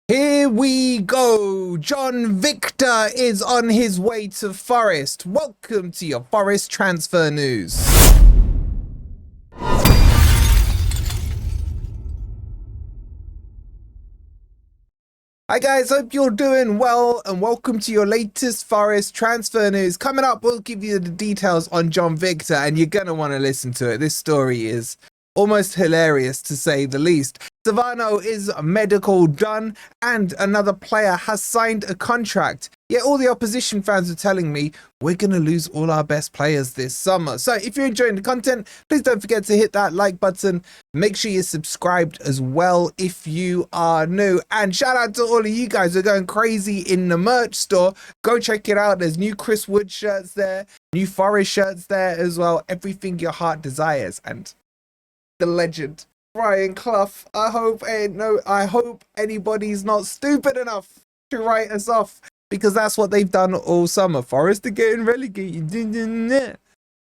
Here we go. Jhon Victor is on his way to Forest. Welcome to your Forest transfer news. Hi guys, hope you're doing well and welcome to your latest Forest transfer news. Coming up, we'll give you the details on Jhon Victor and you're going to want to listen to it. This story is almost hilarious to say the least. Savano is medical done and another player has signed a contract. Yet all the opposition fans are telling me we're going to lose all our best players this summer. So if you're enjoying the content, please don't forget to hit that like button. Make sure you're subscribed as well if you are new. And shout out to all of you guys who are going crazy in the merch store. Go check it out. There's new Chris Wood shirts there, new Forest shirts there as well. Everything your heart desires. And the legend Brian Clough. I hope anybody's not stupid enough to write us off, because that's what they've done all summer. Forest are getting relegated.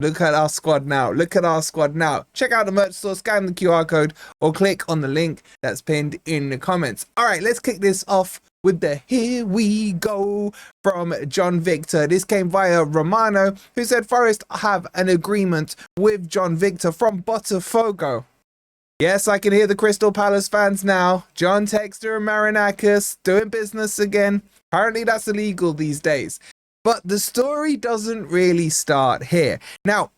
Look at our squad now. Look at our squad now. Check out the merch store, scan the QR code, or click on the link that's pinned in the comments. All right, let's kick this off with the here we go from Jhon Victor. This came via Romano, who said Forest have an agreement with Jhon Victor from Botafogo. Yes, I can hear the Crystal Palace fans now. John Texter and Marinakis doing business again. Apparently that's illegal these days. But the story doesn't really start here. Now,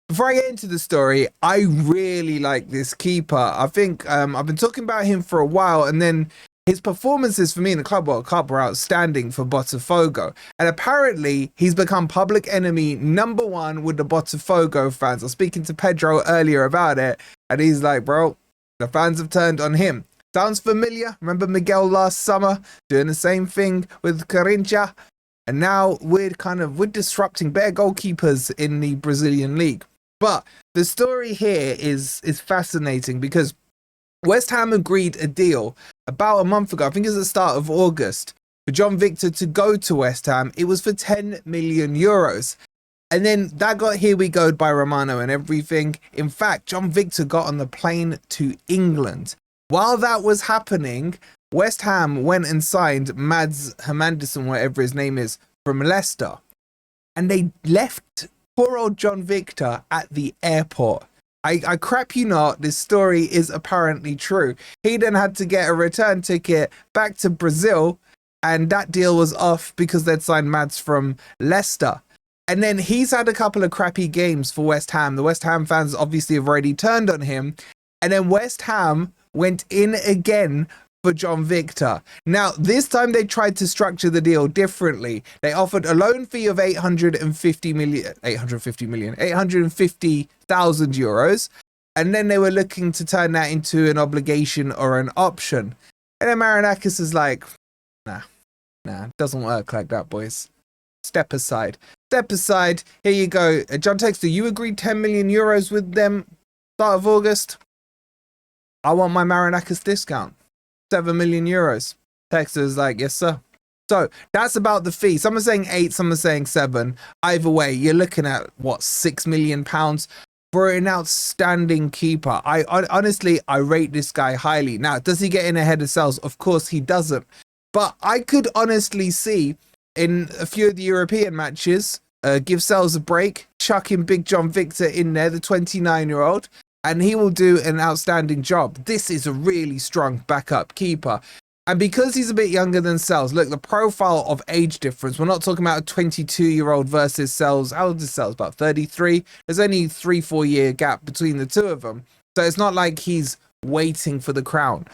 before I get into the story, I really like this keeper. I think I've been talking about him for a while, and then his performances for me in the Club World Cup were outstanding for Botafogo. And apparently, he's become public enemy #1 with the Botafogo fans. I was speaking to Pedro earlier about it, and he's like, bro, the fans have turned on him. Sounds familiar? Remember Miguel last summer doing the same thing with Cunha? And now we're disrupting bare goalkeepers in the Brazilian league. But the story here is fascinating because West Ham agreed a deal about a month ago. I think it's the start of August for Jhon Victor to go to West Ham. It was for 10 million euros. And then that got here we go by Romano and everything. In fact, Jhon Victor got on the plane to England. While that was happening, West Ham went and signed Matz Sels, whatever his name is, from Leicester. And they left poor old Jhon Victor at the airport. I crap you not, this story is apparently true. He then had to get a return ticket back to Brazil, and that deal was off because they'd signed Matz from Leicester. And then he's had a couple of crappy games for West Ham. The West Ham fans obviously have already turned on him. And then West Ham went in again for Jhon Victor. Now, this time they tried to structure the deal differently. They offered a loan fee of 850,000 euros. And then they were looking to turn that into an obligation or an option. And then Marinakis is like, nah, it doesn't work like that, boys. Step aside. Here you go. John Texter, you agreed 10 million euros with them start of August. I want my Marinakis discount. 7 million euros. Texter is like, yes, sir. So that's about the fee. Some are saying 8, some are saying 7. Either way, you're looking at what, £6 million for an outstanding keeper. I honestly rate this guy highly. Now, does he get in ahead of Sels? Of course he doesn't. But I could honestly see in a few of the European matches, give Sels a break, chuck in big Jhon Victor in there, the 29-year-old, and he will do an outstanding job. This is a really strong backup keeper. And because he's a bit younger than Sels, look, the profile of age difference, we're not talking about a 22-year-old versus Sels. How old is Sels? About 33? There's only 3-4 year gap between the two of them. So it's not like he's waiting for the crown,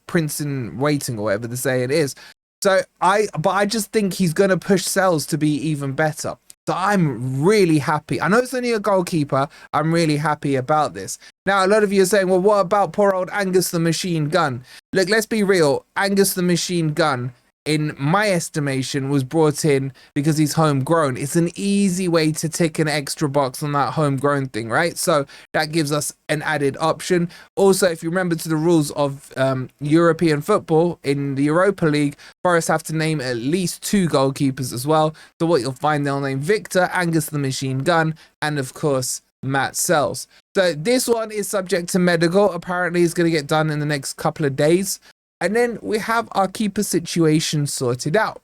Prince in waiting or whatever the saying is. So I just think he's going to push Sels to be even better. So I'm really happy. I know it's only a goalkeeper. I'm really happy about this. Now, a lot of you are saying, well, what about poor old Angus the Machine Gun? Look, let's be real. Angus the Machine Gun, in my estimation, was brought in because he's homegrown. It's an easy way to tick an extra box on that homegrown thing, right? So that gives us an added option. Also, if you remember to the rules of European football in the Europa League, Forest have to name at least 2 goalkeepers as well. So what you'll find, they'll name Victor, Angus the Machine Gun, and of course, Matz Sels. So this one is subject to medical. Apparently, it's going to get done in the next couple of days. And then we have our keeper situation sorted out,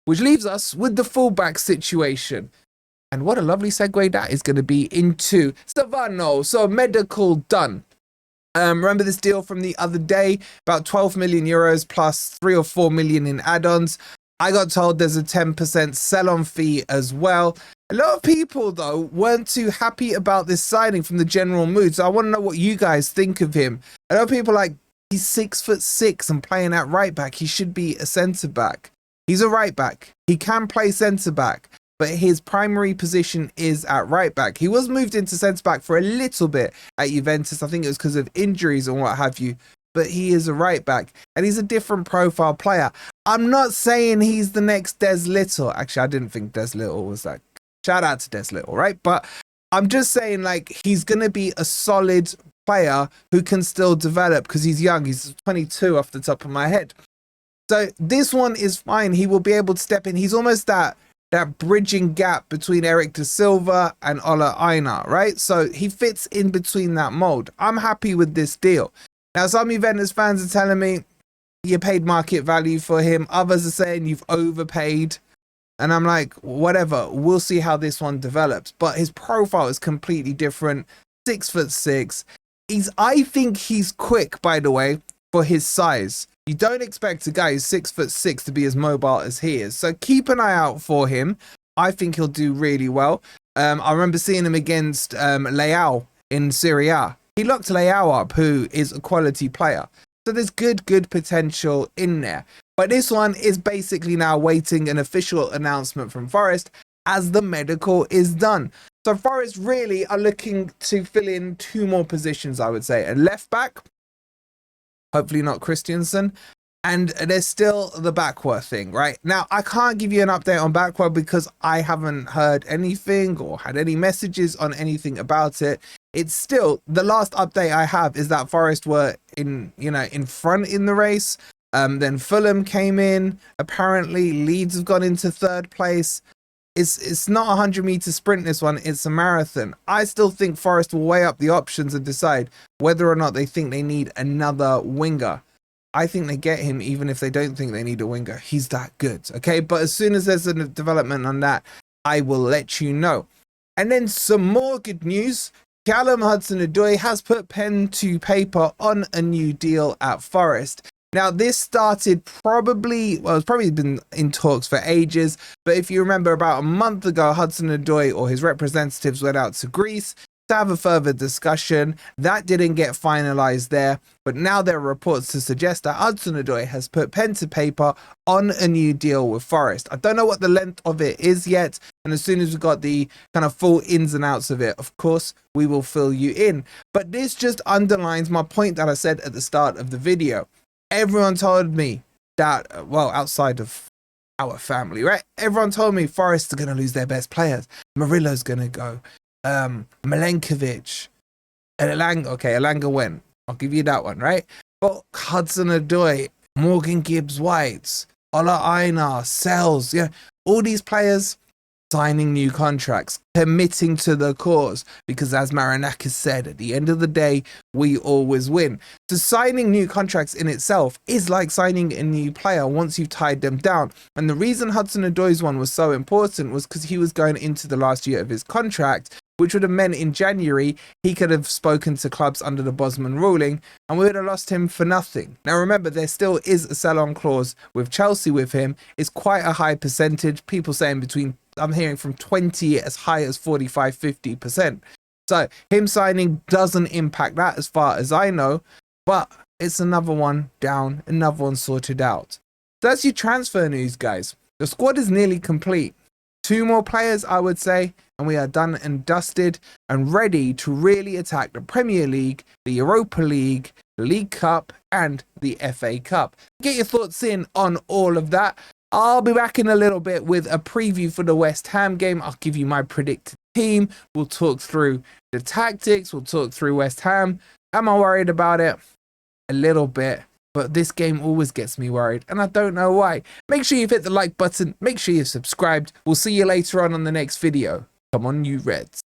which leaves us with the fullback situation. And what a lovely segue that is going to be into Savano. So medical done. Remember this deal from the other day, about 12 million euros plus 3 or 4 million in add-ons. I got told there's a 10% sell-on fee as well. A lot of people, though, weren't too happy about this signing from the general mood. So I want to know what you guys think of him. A lot of people are like, he's 6'6" and playing at right back. He should be a centre back. He's a right back. He can play centre back, but his primary position is at right back. He was moved into centre back for a little bit at Juventus. I think it was because of injuries and what have you. But he is a right back, and he's a different profile player. I'm not saying he's the next Des Little. Actually, I didn't think Des Little was that. Shout out to Des Little, right? But I'm just saying, like, he's going to be a solid player who can still develop because he's young. He's 22 off the top of my head. So this one is fine. He will be able to step in. He's almost that bridging gap between Eric Da Silva and Ola Aina, right? So he fits in between that mold. I'm happy with this deal. Now, some Juventus fans are telling me you paid market value for him. Others are saying you've overpaid. And I'm like, whatever. We'll see how this one develops. But his profile is completely different. 6'6". I think he's quick, by the way, for his size. You don't expect a guy who's 6'6" to be as mobile as he is. So keep an eye out for him. I think he'll do really well. I remember seeing him against Leao in Serie A. He locked Leao up, who is a quality player. So there's good potential in there. But this one is basically now waiting an official announcement from Forest as the medical is done. So Forest really are looking to fill in 2 more positions, I would say. A left back, hopefully not Christensen. And there's still the Backward thing, right? Now, I can't give you an update on Backward because I haven't heard anything or had any messages on anything about it. It's still, the last update I have is that Forest were in front in the race. Then Fulham came in. Apparently, Leeds have gone into 3rd place. It's not a 100-meter sprint, this one. It's a marathon. I still think Forest will weigh up the options and decide whether or not they think they need another winger. I think they get him even if they don't think they need a winger. He's that good, okay? But as soon as there's a development on that, I will let you know. And then some more good news. Callum Hudson-Odoi has put pen to paper on a new deal at Forest. Now, this started it's probably been in talks for ages. But if you remember, about a month ago, Hudson-Odoi or his representatives went out to Greece to have a further discussion. That didn't get finalized there. But now there are reports to suggest that Hudson-Odoi has put pen to paper on a new deal with Forest. I don't know what the length of it is yet. And as soon as we've got the kind of full ins and outs of it, of course, we will fill you in. But this just underlines my point that I said at the start of the video. Everyone told me that, well, outside of our family, right? Everyone told me Forest are going to lose their best players. Murillo's going to go. Milenkovic. Elanga went. I'll give you that one, right? But Hudson-Odoi, Morgan Gibbs-White, Ola Aina, Sels, all these players signing new contracts, committing to the cause, because as Marinakis said, at the end of the day, we always win. So signing new contracts in itself is like signing a new player once you've tied them down. And the reason Hudson-Odoi's one was so important was because he was going into the last year of his contract, which would have meant in January he could have spoken to clubs under the Bosman ruling and we would have lost him for nothing. Now remember, there still is a sell-on clause with Chelsea with him. It's quite a high percentage. People saying I'm hearing from 20 as high as 45-50%. So him signing doesn't impact that as far as I know, but it's another one down, another one sorted out. So that's your transfer news, guys. The squad is nearly complete. 2 more players, I would say, and we are done and dusted and ready to really attack the Premier League, the Europa League, the League Cup, and the FA Cup. Get your thoughts in on all of that. I'll be back in a little bit with a preview for the West Ham game. I'll give you my predicted team. We'll talk through the tactics. We'll talk through West Ham. Am I worried about it? A little bit. But this game always gets me worried, and I don't know why. Make sure you've hit the like button. Make sure you've subscribed. We'll see you later on the next video. Come on, you Reds.